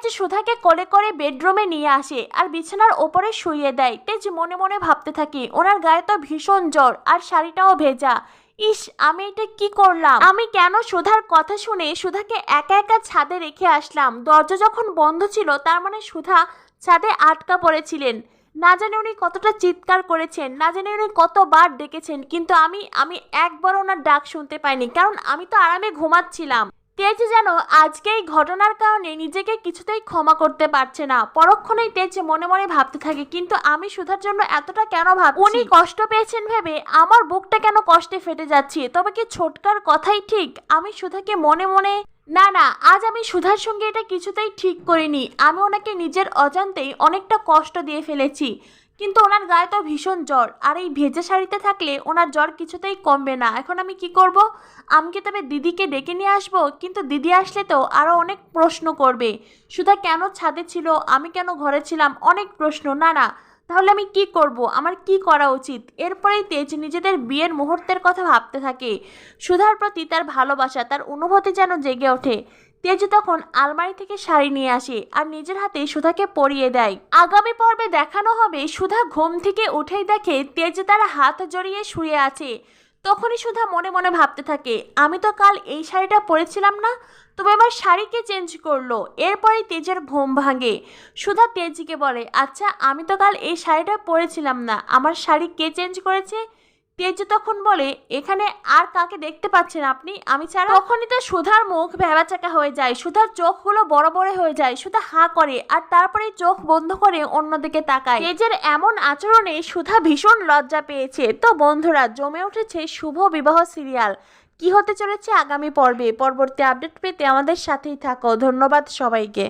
তেজ সুধাকে কোলে করে বেডরুমে নিয়ে আসে আর বিছানার ওপরে শুইয়ে দেয়। তেজ মনে মনে ভাবতে থাকে ওনার গায়ে তো ভীষণ জ্বর আর শাড়িটাও ভেজা। ইস, আমি এটা কি করলাম? আমি কেন সুধার কথা শুনে সুধাকে একা একা ছাদে রেখে আসলাম? দরজা যখন বন্ধ ছিল তার মানে সুধা ছাদে আটকা পড়েছিলেন। না জানি উনি কতটা চিৎকার করেছেন, না জানি উনি কতবার ডেকেছেন, কিন্তু আমি একবার ওনার ডাক শুনতে পাইনি, কারণ আমি তো আরামে ঘুমাচ্ছিলাম। তেজ যেন আজকে এই ঘটনার কারণে নিজেকে কিছুতেই ক্ষমা করতে পারছে না। পরক্ষণেই তেজ মনে মনে ভাবতে থাকে, কিন্তু আমি সুধার জন্য এতটা কেন ভাবছি? উনি কষ্ট পেয়েছেন ভেবে আমার বুকটা কেন কষ্টে ফেটে যাচ্ছে? তবে কি ছোটকার কথাই ঠিক? আমি সুধাকে মনে মনে না না, আজ আমি সুধার সঙ্গে এটা কিছুতেই ঠিক করিনি। আমি ওনাকে নিজের অজান্তেই অনেকটা কষ্ট দিয়ে ফেলেছি। কিন্তু ওনার গায়ে তো ভীষণ জ্বর, আর এই ভেজা শাড়িতে থাকলে ওনার জ্বর কিছুতেই কমবে না। এখন আমি কি করব? আমি কি তবে দিদিকে ডেকে নিয়ে আসবো? কিন্তু দিদি আসলে তো আরও অনেক প্রশ্ন করবে। সুধা কেন ছাদে ছিল, আমি কেন ঘরে ছিলাম, অনেক প্রশ্ন। না না, তাহলে আমি কি করব? আমার কি করা উচিত? এরপরেই তেজ নিজেদের বিয়ের মুহূর্তের কথা ভাবতে থাকে। সুধার প্রতি তার ভালোবাসা, তার অনুভূতি যেন জেগে ওঠে। তেজ তখন আলমারি থেকে শাড়ি নিয়ে আসে আর নিজের হাতে সুধাকে পরিয়ে দেয়। আগামী পর্বে দেখানো হবে সুধা ঘুম থেকে উঠেই দেখে তেজ তার হাত জড়িয়ে শুয়ে আছে। তখনই সুধা মনে মনে ভাবতে থাকে, আমি তো কাল এই শাড়িটা পরেছিলাম না, তবে এবার শাড়ি কে চেঞ্জ করলো? এরপরেই তেজের ঘুম ভাঙে। সুধা তেজকে বলে, আচ্ছা আমি তো কাল এই শাড়িটা পরেছিলাম না, আমার শাড়ি কে চেঞ্জ করেছে? তেজ তখন বলে, এখানে আর কাকে দেখতে পাচ্ছেন আপনি আমি ছাড়া? তখনই তো সুধার মুখ ভ্যাবাচাকা হয়ে যায়, সুধার চোখগুলো বড় বড় হয়ে যায়। সুধা হাঁ করে আর তারপরে চোখ বন্ধ করে অন্যদিকে তাকায়। তেজের এমন আচরণে সুধা ভীষণ লজ্জা পেয়েছে। তো বন্ধুরা, জমে উঠেছে শুভ বিবাহ সিরিয়াল। কি হতে চলেছে আগামী পর্বে? পরবর্তী আপডেট পেতে আমাদের সাথেই থাকো। ধন্যবাদ সবাইকে।